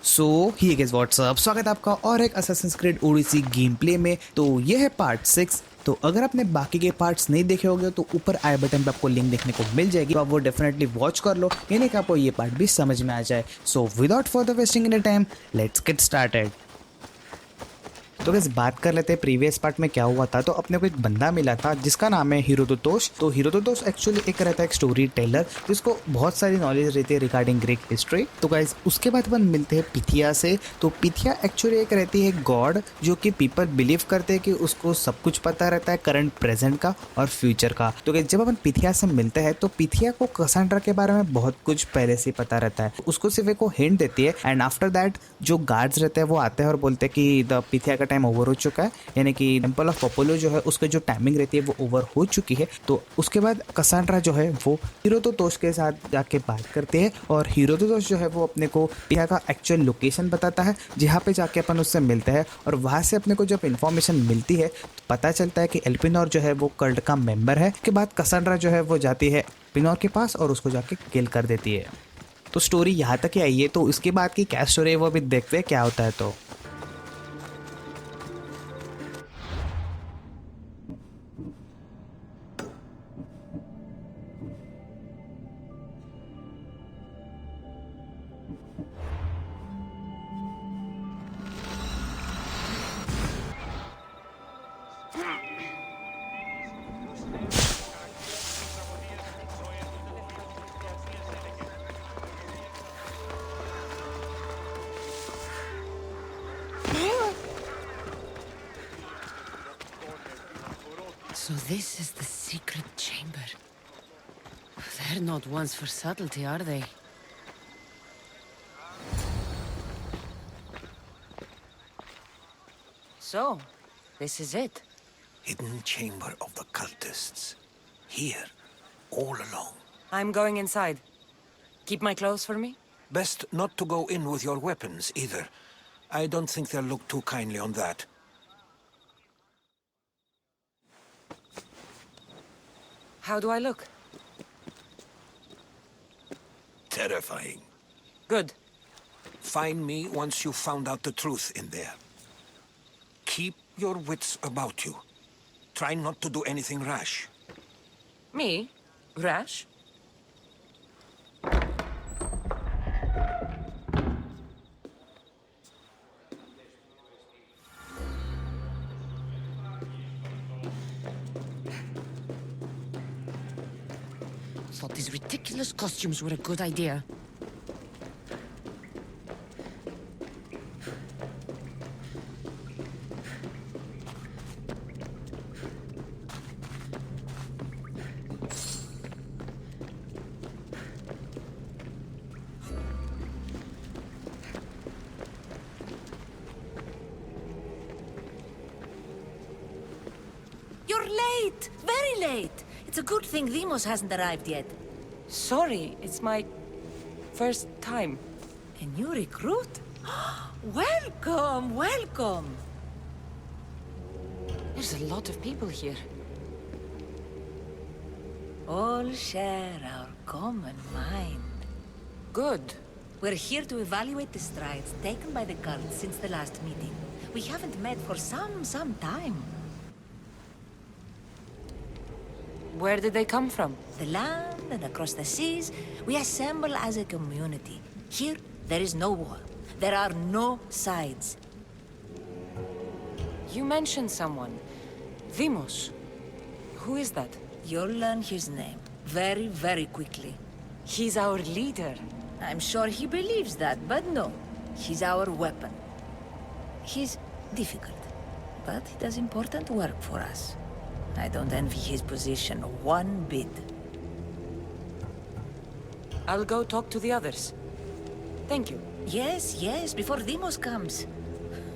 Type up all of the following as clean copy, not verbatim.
सो ही guys what's up, स्वागत है आपका और एक Assassin's Creed Odyssey game play में। तो ये है पार्ट 6। तो अगर आपने बाकी के पार्ट्स नहीं देखे होंगे तो ऊपर आई बटन पे आपको लिंक देखने को मिल जाएगी, तो आप वो डेफिनेटली वॉच कर लो, यानी कि आपको ये पार्ट भी समझ में आ जाए। So without further wasting any time, let's get started. तो बस बात कर लेते हैं प्रीवियस पार्ट में क्या हुआ था। तो अपने को एक बंदा मिला था जिसका नाम है हीरोदोतोस। तो हीरोदोतोस एक्चुअली एक रहता है एक स्टोरी टेलर जिसको बहुत सारी नॉलेज रहती है रिगार्डिंग ग्रीक हिस्ट्री। तो गाइस उसके बाद अपन मिलते हैं पिथिया से। तो पिथिया एक्चुअली एक रहती है गॉड जो कि पीपल बिलीव करते हैं कि उसको सब कुछ पता रहता है करंट, प्रेजेंट का और फ्यूचर का। तो गाइस जब अपन पिथिया से मिलते हैं तो पिथिया को कसांड्रा के बारे में बहुत कुछ पहले से पता रहता है, उसको सिर्फ एक हिंट देती है। एंड आफ्टर दैट जो गार्ड्स रहते हैं वो आते हैं और बोलते हैं कि द पिथिया का टाइम ओवर हो चुका है, यानी कि टेंपल ऑफ अपोलो जो है उसका जो टाइमिंग रहती है वो ओवर हो चुकी है। तो उसके बाद कसांड्रा जो है वो हीरोदोतोस के साथ जाके बात करते हैं और हीरोदोतोस जो है वो अपने को पिथिया का एक्चुअल लोकेशन बताता है जहाँ पे जाके अपन उससे मिलते हैं। और वहाँ से अपने को जब इन्फॉर्मेशन मिलती है तो पता चलता है कि एल्पिनोर जो है वो कल्ट का मेंबर है। के बाद कसांड्रा जो है वो जाती है एल्पिनोर के पास और उसको जाके किल कर देती है। तो स्टोरी यहाँ तक ही आई है। तो इसके बाद की क्या स्टोरी है वो भी देखते हैं क्या होता है। तो So this is the secret chamber. They're not ones for subtlety, are they? So, this is it. Hidden chamber of the cultists. Here, all along. I'm going inside. Keep my clothes for me? Best not to go in with your weapons, either. I don't think they'll look too kindly on that. How do I look? Terrifying. Good. Find me once you've found out the truth in there. Keep your wits about you. Try not to do anything rash. Me? Rash? Thought these ridiculous costumes were a good idea. You're late! Very late! It's a good thing Demos hasn't arrived yet. Sorry, it's my first time. A new recruit? Welcome, welcome! There's a lot of people here. All share our common mind. Good. We're here to evaluate the strides taken by the cult since the last meeting. We haven't met for some time. Where did they come from? The land and across the seas, we assemble as a community. Here, there is no war. There are no sides. You mentioned someone. Vimos. Who is that? You'll learn his name very, very quickly. He's our leader. I'm sure he believes that, but no. He's our weapon. He's difficult, but he does important work for us. I don't envy his position one bit. I'll go talk to the others. Thank you. Yes, before Demos comes.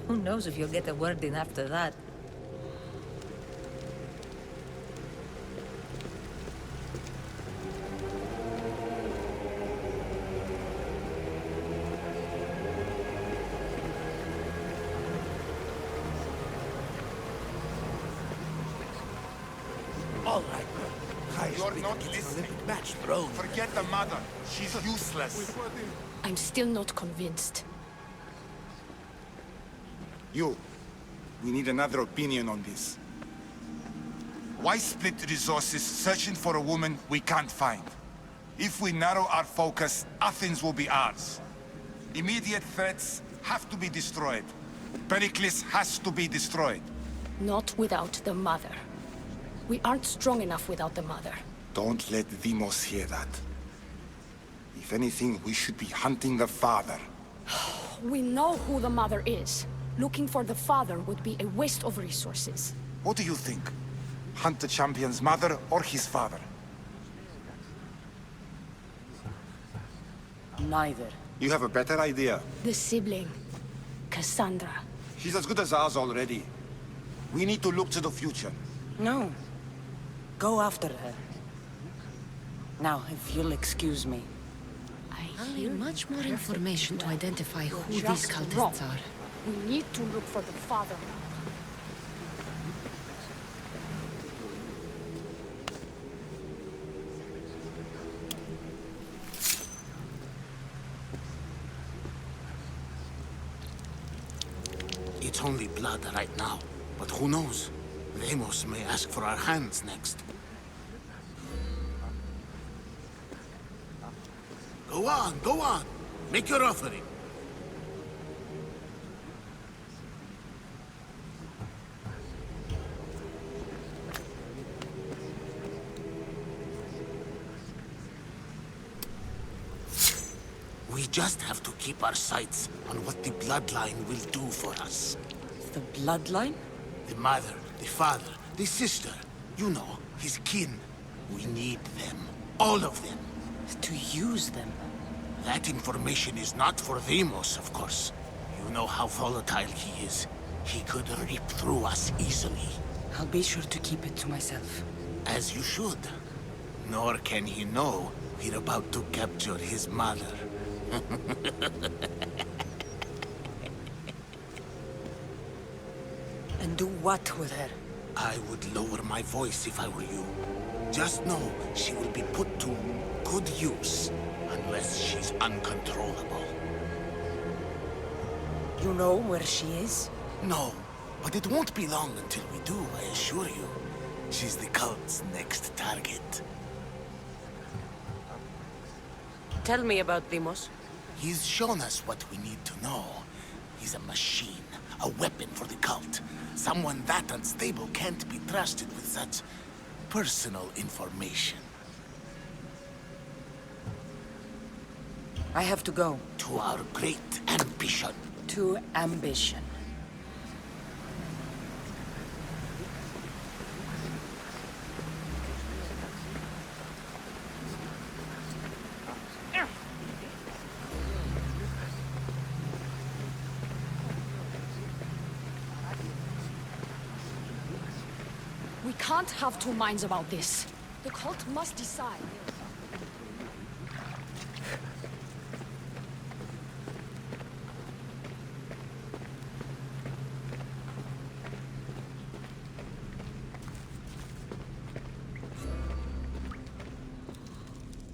Who knows if you'll get a word in after that. All right, You're not listening. Match thrown. Forget the mother. She's useless. I'm still not convinced. You. We need another opinion on this. Why split resources searching for a woman we can't find? If we narrow our focus, Athens will be ours. Immediate threats have to be destroyed. Pericles has to be destroyed. Not without the mother. We aren't strong enough without the mother. Don't let Demos hear that. If anything, we should be hunting the father. We know who the mother is. Looking for the father would be a waste of resources. What do you think? Hunt the champion's mother or his father? Neither. You have a better idea. The sibling, Cassandra. She's as good as ours already. We need to look to the future. No. Go after her. Now, if you'll excuse me. I'll need much more information to identify who these Just cultists wrong. are. We need to look for the father now. It's only blood right now, but who knows? Demos may ask for our hands next. Go on, go on! Make your offering! We just have to keep our sights on what the bloodline will do for us. The bloodline? The mother, the father, the sister. You know, his kin. We need them. All of them. To use them. That information is not for Demos, of course. You know how volatile he is. He could rip through us easily. I'll be sure to keep it to myself. As you should. Nor can he know we're about to capture his mother. And do what with her? I would lower my voice if I were you. Just know she will be put to good use, unless she's uncontrollable. You know where she is? No, but it won't be long until we do, I assure you. She's the cult's next target. Tell me about Demos. He's shown us what we need to know. He's a machine, a weapon for the cult. Someone that unstable can't be trusted with such personal information. I have to go. To our great ambition. To ambition. We can't have two minds about this. The cult must decide.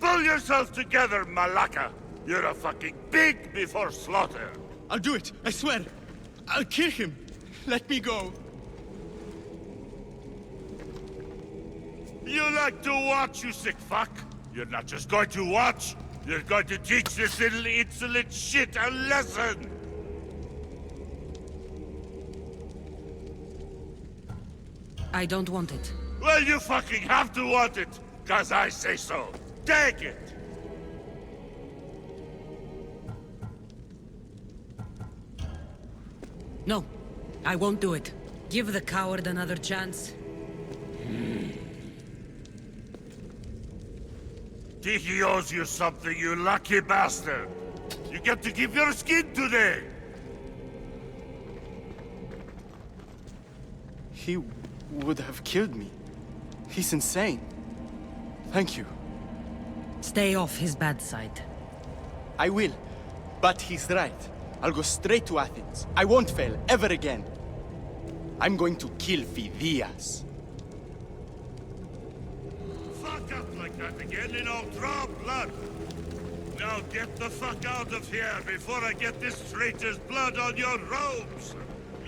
Pull yourself together, Malaka! You're a fucking pig before slaughter! I'll do it, I swear. I'll kill him. Let me go. You like to watch, you sick fuck? You're not just going to watch, you're going to teach this little insolent shit a lesson! I don't want it. Well, you fucking have to want it, 'cause I say so. Take it! No, I won't do it. Give the coward another chance. Tiki owes you something, you lucky bastard! You get to keep your skin today! He would have killed me. He's insane. Thank you. Stay off his bad side. I will. But he's right. I'll go straight to Athens. I won't fail ever again. I'm going to kill Phidias. Fuck up like that again and I'll draw blood! Now get the fuck out of here before I get this traitor's blood on your robes!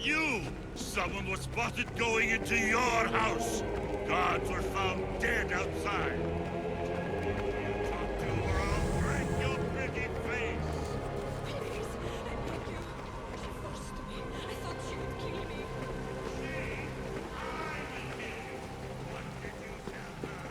You! Someone was spotted going into your house. Guards were found dead outside. You talk to or I'll break your pretty face. Please, I beg you. She forced me. I thought she would kill me. What did you tell her?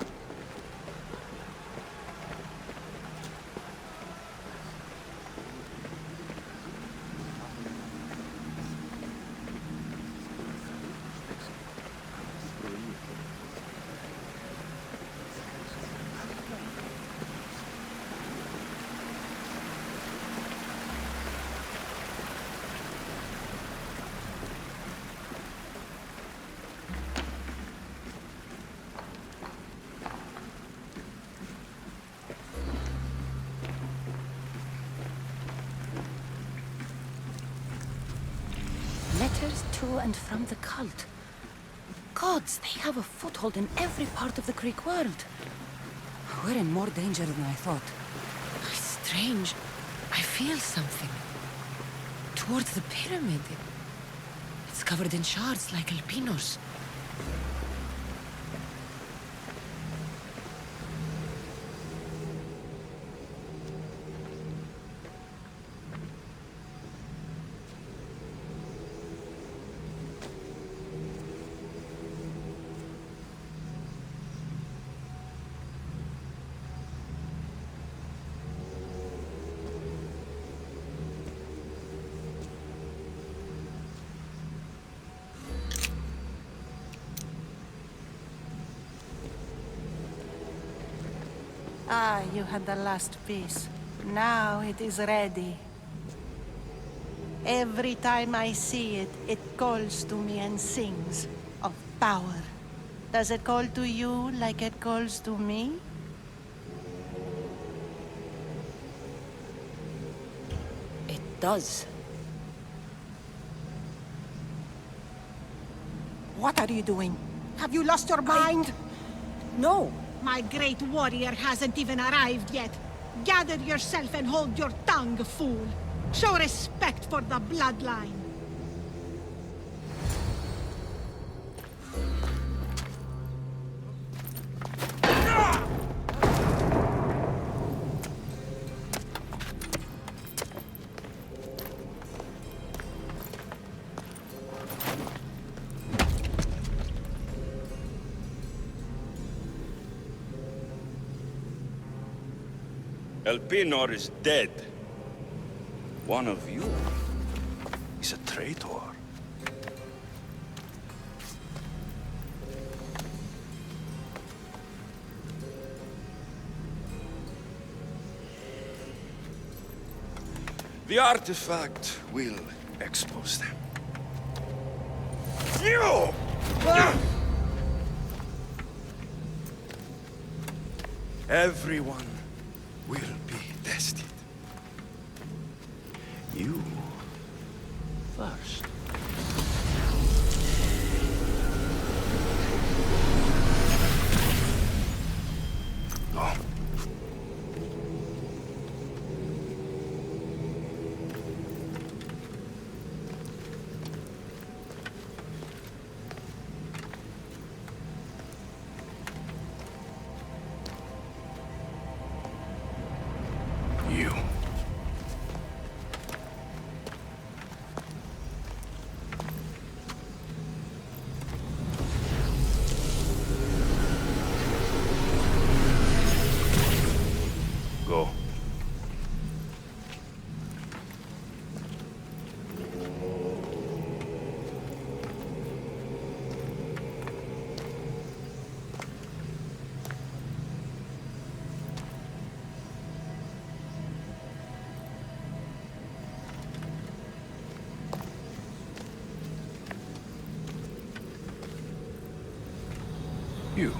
Letters to and from the cult. Gods, they have a foothold in every part of the Greek world. We're in more danger than I thought. Strange. I feel something. Towards the pyramid. It's covered in shards like albinos. Ah, you had the last piece. Now it is ready. Every time I see it, it calls to me and sings of power. Does it call to you like it calls to me? It does. What are you doing? Have you lost your mind? No! My great warrior hasn't even arrived yet. Gather yourself and hold your tongue, fool. Show respect for the bloodline. Elpenor is dead. One of you is a traitor. The artifact will expose them. You! Everyone will be tested. You first. Go. You. Go. You.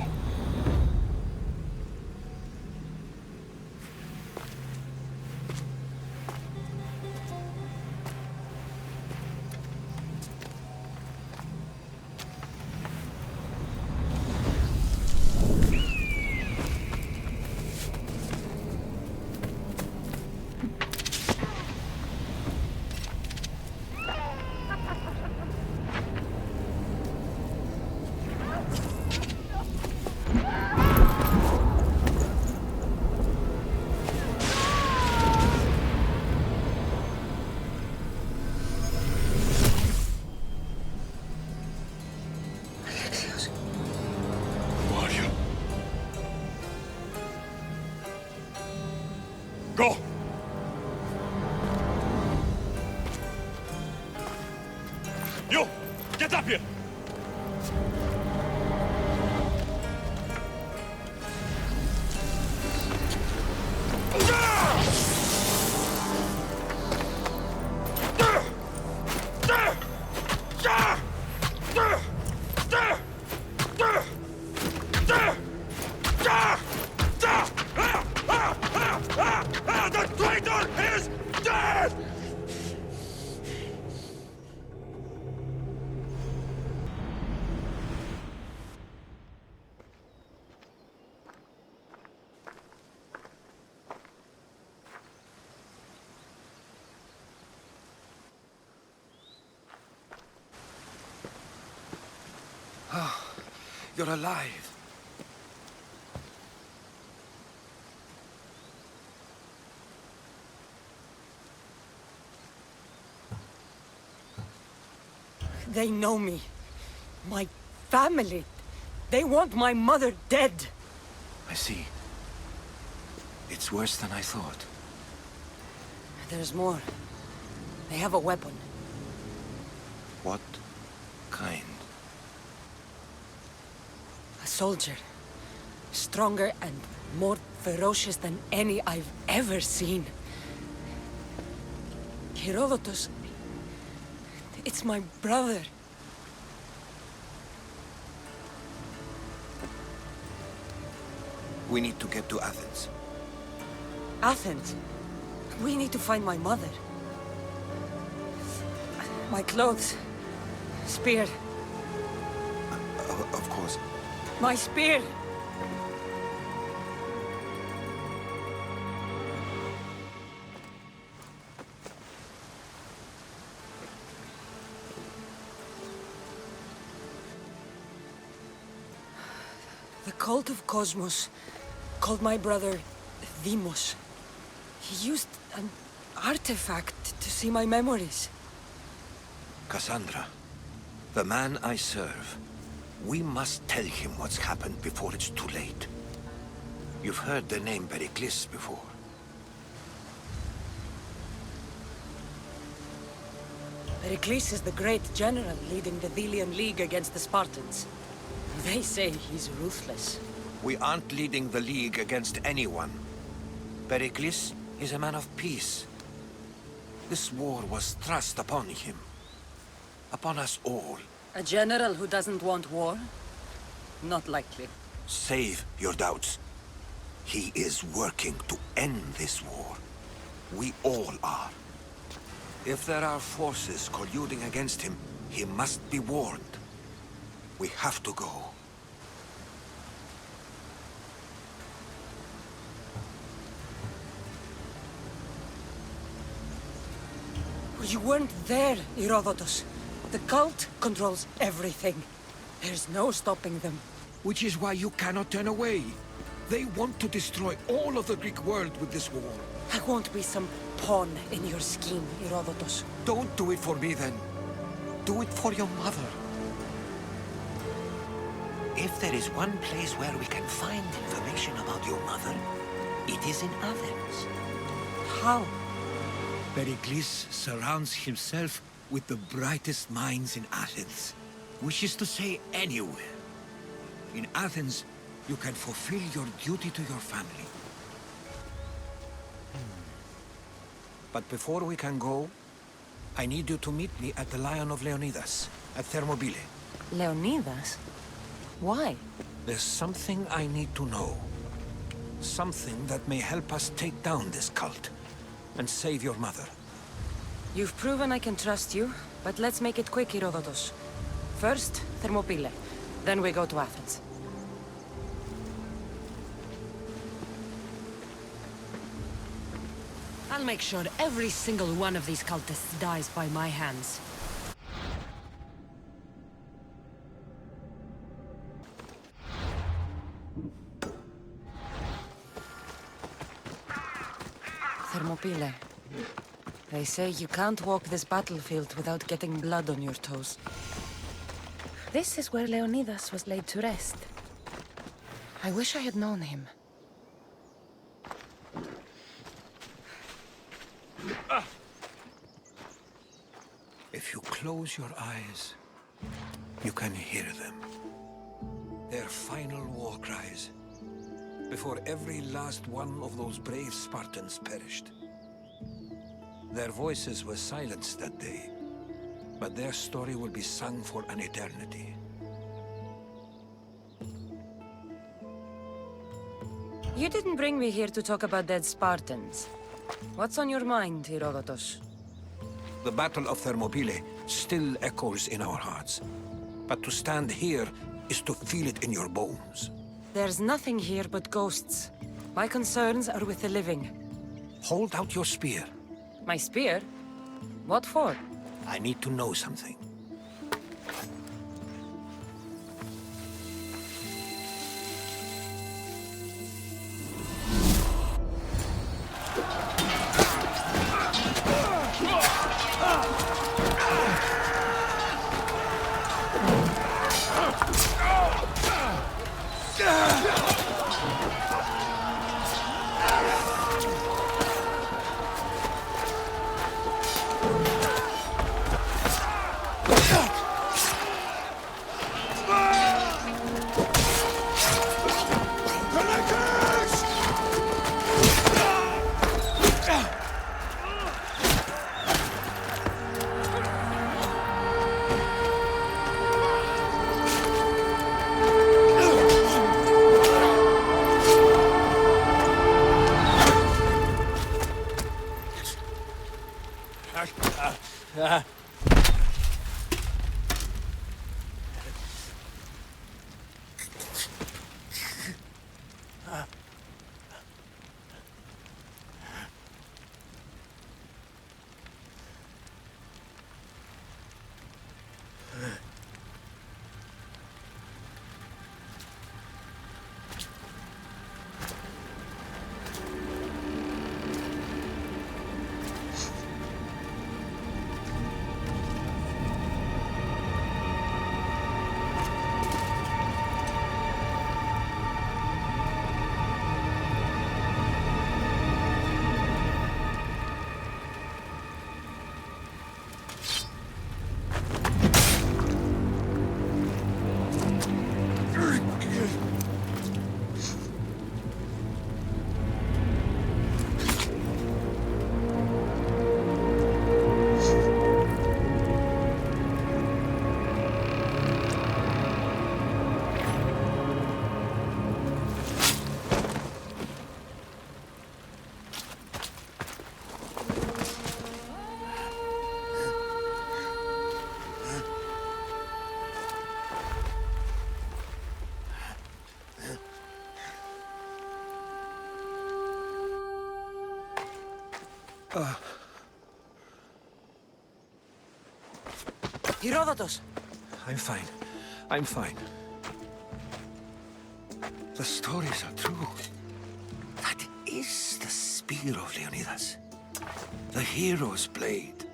You! Get up here! The traitor is dead! You're alive. They know me. My family. They want my mother dead. I see. It's worse than I thought. There's more. They have a weapon. What kind? A soldier. Stronger and more ferocious than any I've ever seen. Herodotus. It's my brother. We need to get to Athens. Athens. We need to find my mother. My clothes. Spear. Of course. My spear! The cult of Cosmos called my brother Deimos. He used an artifact to see my memories. Cassandra, the man I serve. We must tell him what's happened before it's too late. You've heard the name Pericles before. Pericles is the great general leading the Delian League against the Spartans. They say he's ruthless. We aren't leading the League against anyone. Pericles is a man of peace. This war was thrust upon him. Upon us all. A general who doesn't want war? Not likely. Save your doubts. He is working to end this war. We all are. If there are forces colluding against him, he must be warned. We have to go. You weren't there, Herodotus. The cult controls everything. There's no stopping them. Which is why you cannot turn away. They want to destroy all of the Greek world with this war. I won't be some pawn in your scheme, Herodotus. Don't do it for me then. Do it for your mother. If there is one place where we can find information about your mother, it is in Athens. How? Pericles surrounds himself with the brightest minds in Athens. Which is to say, anywhere. In Athens, you can fulfill your duty to your family. But before we can go, I need you to meet me at the Lion of Leonidas, at Thermopylae. Leonidas? Why? There's something I need to know. Something that may help us take down this cult and save your mother. You've proven I can trust you, but let's make it quick, Herodotus. First, Thermopylae. Then we go to Athens. I'll make sure every single one of these cultists dies by my hands. Thermopylae. They say you can't walk this battlefield without getting blood on your toes. This is where Leonidas was laid to rest. I wish I had known him. If you close your eyes, you can hear them. Their final war cries, before every last one of those brave Spartans perished. Their voices were silenced that day, but their story will be sung for an eternity. You didn't bring me here to talk about dead Spartans. What's on your mind, Herodotus? The Battle of Thermopylae still echoes in our hearts. But to stand here is to feel it in your bones. There's nothing here but ghosts. My concerns are with the living. Hold out your spear. My spear? What for? I need to know something. Herodotus! I'm fine. I'm fine. The stories are true. That is the spear of Leonidas. The hero's blade.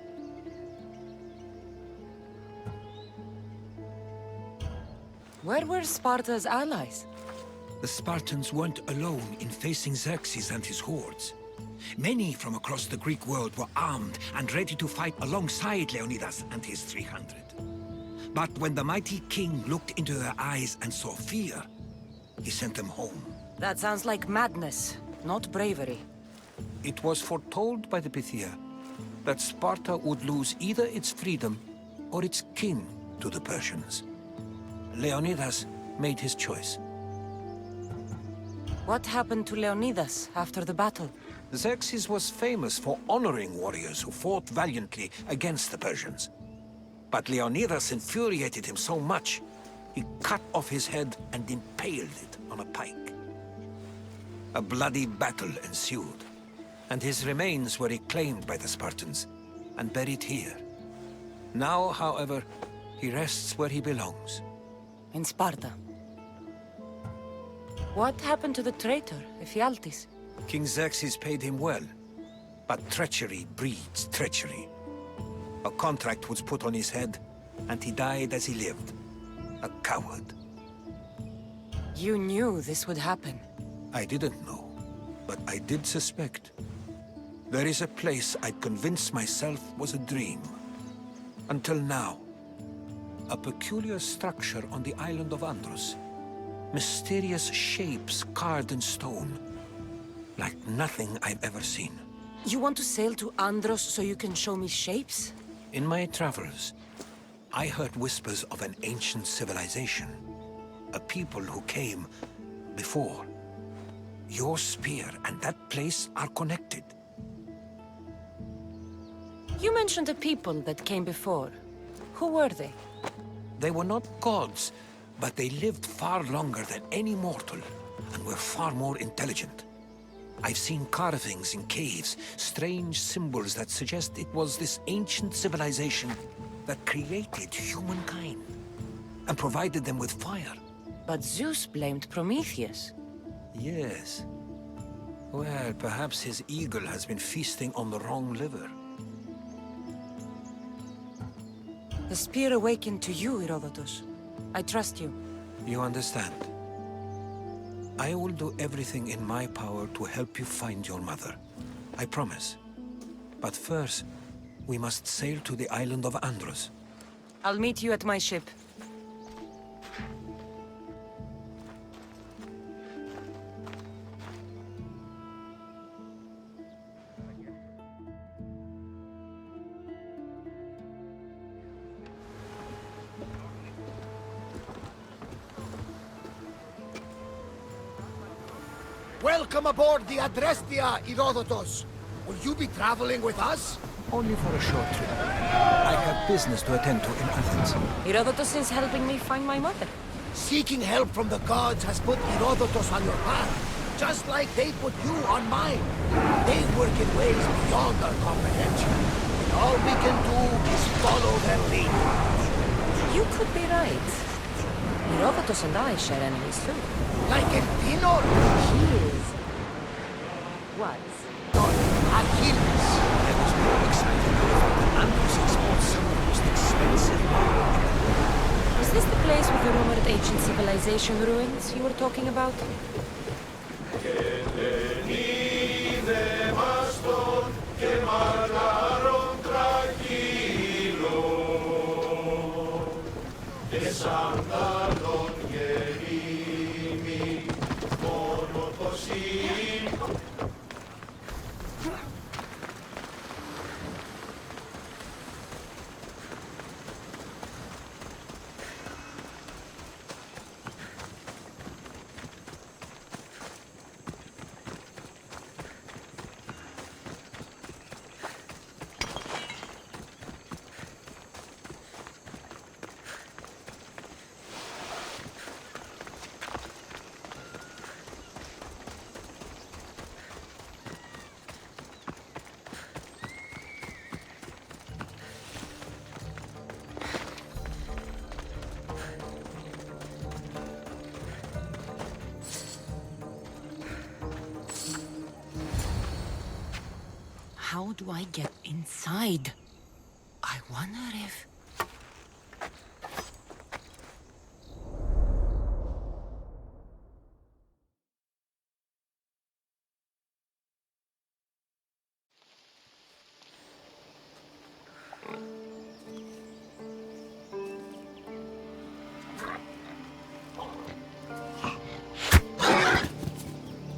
Where were Sparta's allies? The Spartans weren't alone in facing Xerxes and his hordes. Many from across the Greek world were armed and ready to fight alongside Leonidas and his 300. But when the mighty king looked into their eyes and saw fear, he sent them home. That sounds like madness, not bravery. It was foretold by the Pythia that Sparta would lose either its freedom or its king to the Persians. Leonidas made his choice. What happened to Leonidas after the battle? Xerxes was famous for honoring warriors who fought valiantly against the Persians. But Leonidas infuriated him so much, he cut off his head and impaled it on a pike. A bloody battle ensued, and his remains were reclaimed by the Spartans and buried here. Now, however, he rests where he belongs. In Sparta. What happened to the traitor, Ephialtes? King Xerxes paid him well, but treachery breeds treachery. A contract was put on his head, and he died as he lived. A coward. You knew this would happen. I didn't know, but I did suspect. There is a place I'd convinced myself was a dream. Until now. A peculiar structure on the island of Andros. Mysterious shapes carved in stone. Like nothing I've ever seen. You want to sail to Andros so you can show me shapes? In my travels, I heard whispers of an ancient civilization. A people who came before. Your spear and that place are connected. You mentioned a people that came before. Who were they? They were not gods, but they lived far longer than any mortal, and were far more intelligent. I've seen carvings in caves, strange symbols that suggest it was this ancient civilization that created humankind, and provided them with fire. But Zeus blamed Prometheus. Yes. Well, perhaps his eagle has been feasting on the wrong liver. The spear awakened to you, Herodotus. I trust you. You understand? I will do everything in my power to help you find your mother. I promise. But first, we must sail to the island of Andros. I'll meet you at my ship. Welcome aboard the Adrestia, Herodotus. Will you be traveling with us? Only for a short trip. I have business to attend to in Athens. Herodotus is helping me find my mother. Seeking help from the gods has put Herodotus on your path, just like they put you on mine. They work in ways beyond our comprehension, and all we can do is follow their lead. You could be right. Herodotus and I share enemies too. Like in Pinor? He is. Was. Not Achilles. I was more excited about Andros exports some of the most expensive wine. Is this the place with the rumored ancient civilization ruins you were talking about? How do I get inside? I wonder if...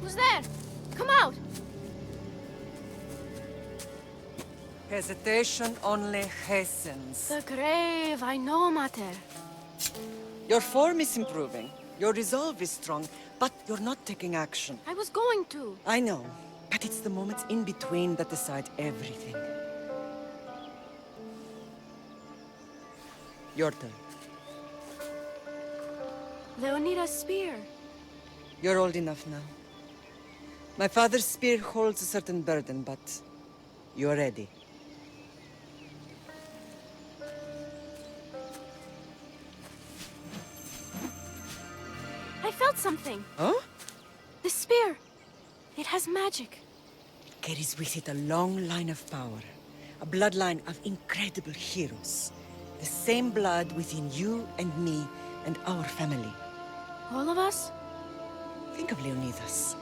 Who's there? Come out! Hesitation only hastens. The grave, I know, Mater. Your form is improving. Your resolve is strong, but you're not taking action. I was going to. I know, but it's the moments in between that decide everything. Your turn. Leonida's spear. You're old enough now. My father's spear holds a certain burden, but you're ready. I felt something. Huh? The spear. It has magic. It carries with it a long line of power. A bloodline of incredible heroes. The same blood within you and me and our family. All of us? Think of Leonidas.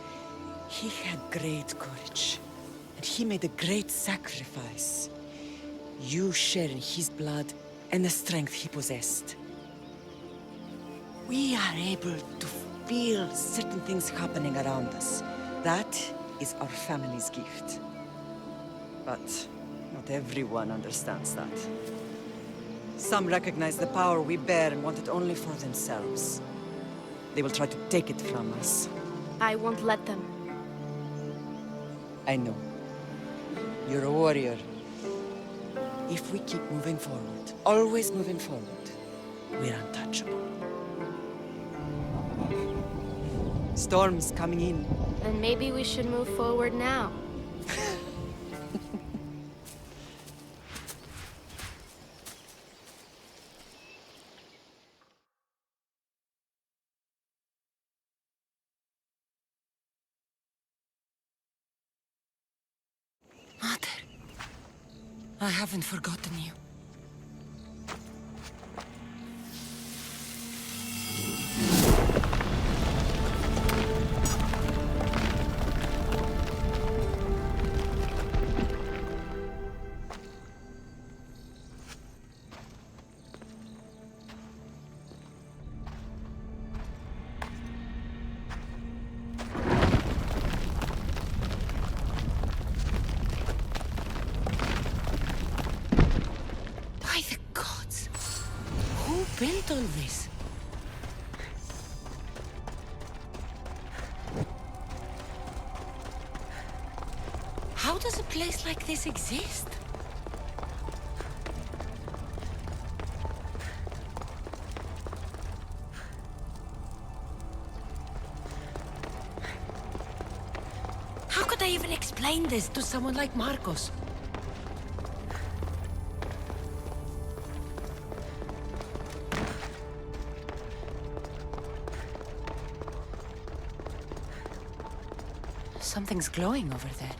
He had great courage. And he made a great sacrifice. You share in his blood and the strength he possessed. We are able to feel certain things happening around us. That is our family's gift. But not everyone understands that. Some recognize the power we bear and want it only for themselves. They will try to take it from us. I won't let them. I know. You're a warrior. If we keep moving forward, always moving forward, we're untouchable. Storm's coming in. Then maybe we should move forward now. Mother, I haven't forgotten you. By the gods! Who built all this? How does a place like this exist? How could I even explain this to someone like Marcos? Something's glowing over there.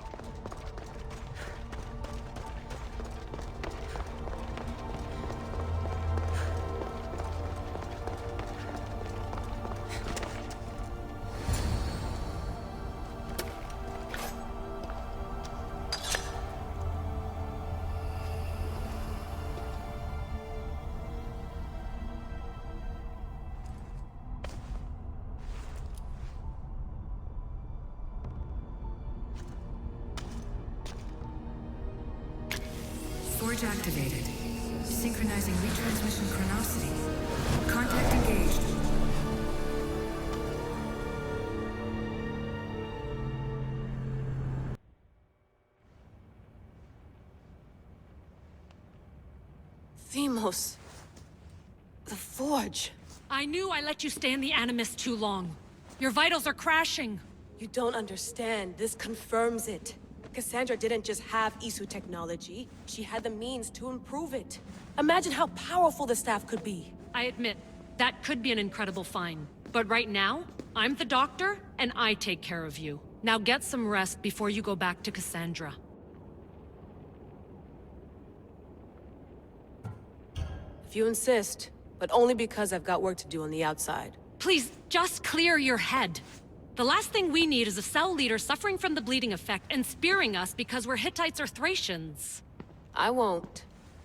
Forge activated. Synchronizing retransmission chronicity. Contact engaged. Themos. The Forge. I knew I let you stay in the Animus too long. Your vitals are crashing. You don't understand. This confirms it. Cassandra didn't just have Isu technology. She had the means to improve it. Imagine how powerful the staff could be. I admit, that could be an incredible find. But right now, I'm the doctor, and I take care of you. Now get some rest before you go back to Cassandra. If you insist, but only because I've got work to do on the outside. Please, just clear your head. The last thing we need is a cell leader suffering from the bleeding effect and spearing us because we're Hittites or Thracians. I won't.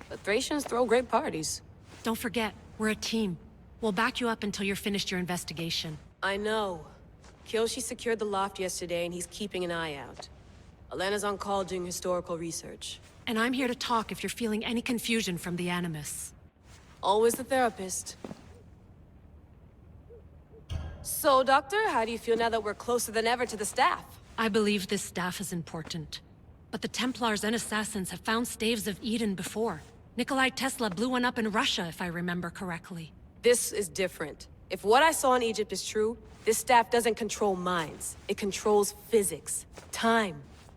But Thracians throw great parties. Don't forget, we're a team. We'll back you up until you're finished your investigation. I know. Kyoshi secured the loft yesterday and he's keeping an eye out. Elena's on call doing historical research. And I'm here to talk if you're feeling any confusion from the Animus. Always the therapist. So, Doctor, how do you feel now that we're closer than ever to the staff? I believe this staff is important. But the Templars and Assassins have found staves of Eden before. Nikolai Tesla blew one up in Russia, if I remember correctly. This is different. If what I saw in Egypt is true, this staff doesn't control minds. It controls physics, time.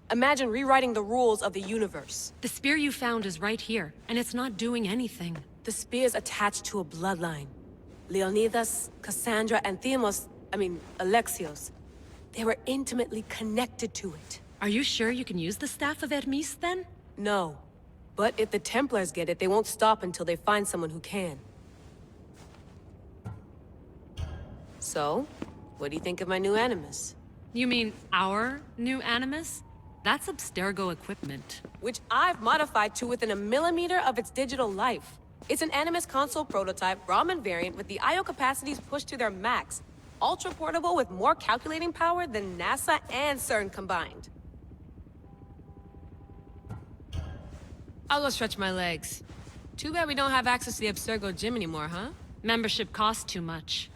Imagine rewriting the rules of the universe. The spear you found is right here, and it's not doing anything. The spear's attached to a bloodline. Leonidas, Cassandra, and Alexios. They were intimately connected to it. Are you sure you can use the Staff of Hermes, then? No. But if the Templars get it, they won't stop until they find someone who can. So, what do you think of my new Animus? You mean our new Animus? That's Abstergo equipment. Which I've modified to within a millimeter of its digital life. It's an Animus console prototype, Raman variant with the I/O capacities pushed to their max. Ultra portable with more calculating power than NASA and CERN combined. I'll go stretch my legs. Too bad we don't have access to the Abstergo gym anymore, huh? Membership costs too much.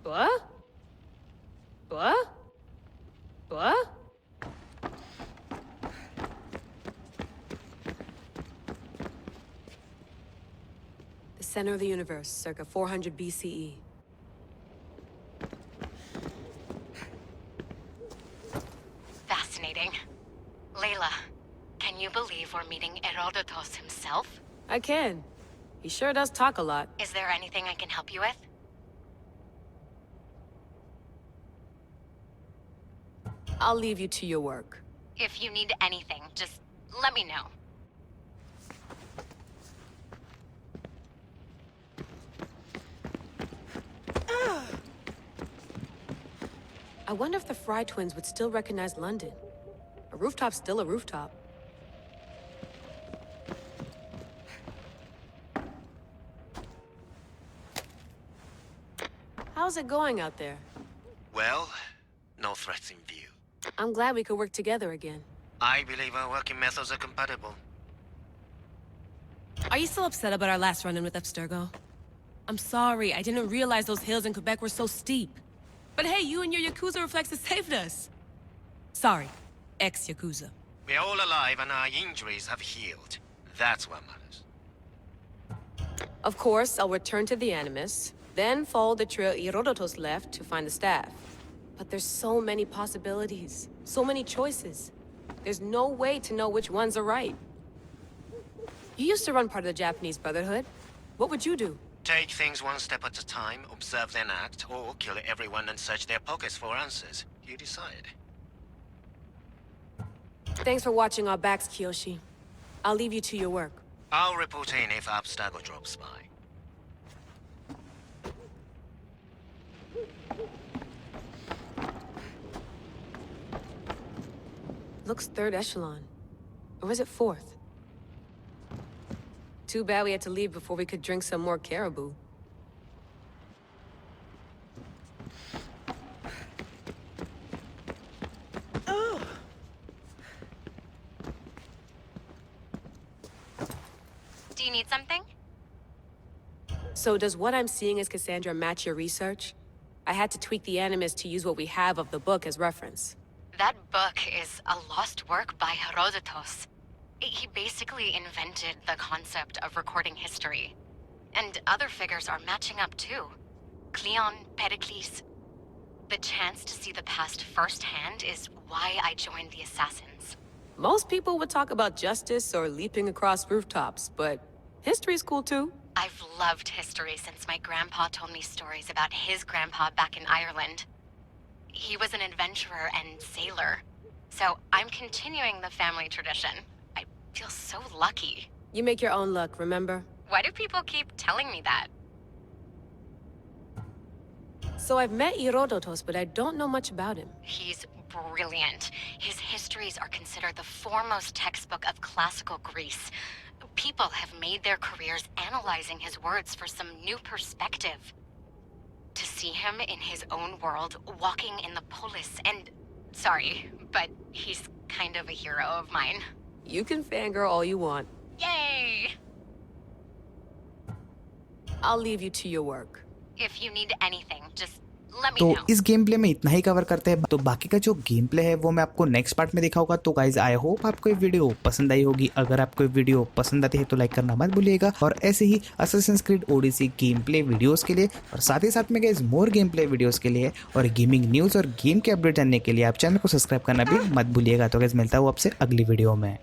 What? What? What? The center of the universe, circa 400 BCE. Fascinating. Layla, can you believe we're meeting Herodotus himself? I can. He sure does talk a lot. Is there anything I can help you with? I'll leave you to your work. If you need anything, just let me know. I wonder if the Fry twins would still recognize London. A rooftop's still a rooftop. How's it going out there? Well, no threats in view. I'm glad we could work together again. I believe our working methods are compatible. Are you still upset about our last run-in with Abstergo? I'm sorry, I didn't realize those hills in Quebec were so steep. But hey, you and your Yakuza reflexes saved us. Sorry, ex-Yakuza. We're all alive and our injuries have healed. That's what matters. Of course, I'll return to the Animus, then follow the trail Herodotus left to find the staff. But there's so many possibilities, so many choices. There's no way to know which ones are right. You used to run part of the Japanese Brotherhood. What would you do? Take things one step at a time, observe then act, or kill everyone and search their pockets for answers. You decide. Thanks for watching our backs, Kiyoshi. I'll leave you to your work. I'll report in if Abstergo drops by. Looks third echelon. Or is it fourth? Too bad we had to leave before we could drink some more caribou. Do you need something? So does what I'm seeing as Cassandra match your research? I had to tweak the Animus to use what we have of the book as reference. That book is a lost work by Herodotus. He basically invented the concept of recording history. And other figures are matching up too. Cleon, Pericles. The chance to see the past firsthand is why I joined the Assassins. Most people would talk about justice or leaping across rooftops, but history's cool too. I've loved history since my grandpa told me stories about his grandpa back in Ireland. He was an adventurer and sailor, so I'm continuing the family tradition. I feel so lucky. You make your own luck, remember? Why do people keep telling me that? So I've met Herodotus, but I don't know much about him. He's brilliant. His histories are considered the foremost textbook of classical Greece. People have made their careers analyzing his words for some new perspective. To see him in his own world, walking in the polis, and... Sorry, but he's kind of a hero of mine. You can fangirl all you want. Yay! I'll leave you to your work. If you need anything, just let me तो know. इस game play में इतना ही cover करते हैं। तो बाकी का जो गेम प्ले है वो मैं आपको नेक्स्ट पार्ट में दिखाऊंगा। तो गाइज आई होप आपको ये वीडियो पसंद आई होगी। अगर आपको ये वीडियो पसंद आती है तो लाइक करना मत भूलिएगा, और ऐसे ही Assassin's Creed Odyssey game play videos के लिए और साथ ही साथ में guys more game play videos के लिए और गेमिंग न्यूज़ और गेम के अपडेट जानने के लिए आप चैनल को सब्सक्राइब करना भी मत भूलिएगा। तो गाइज मिलता हूँ आपसे अगली वीडियो में।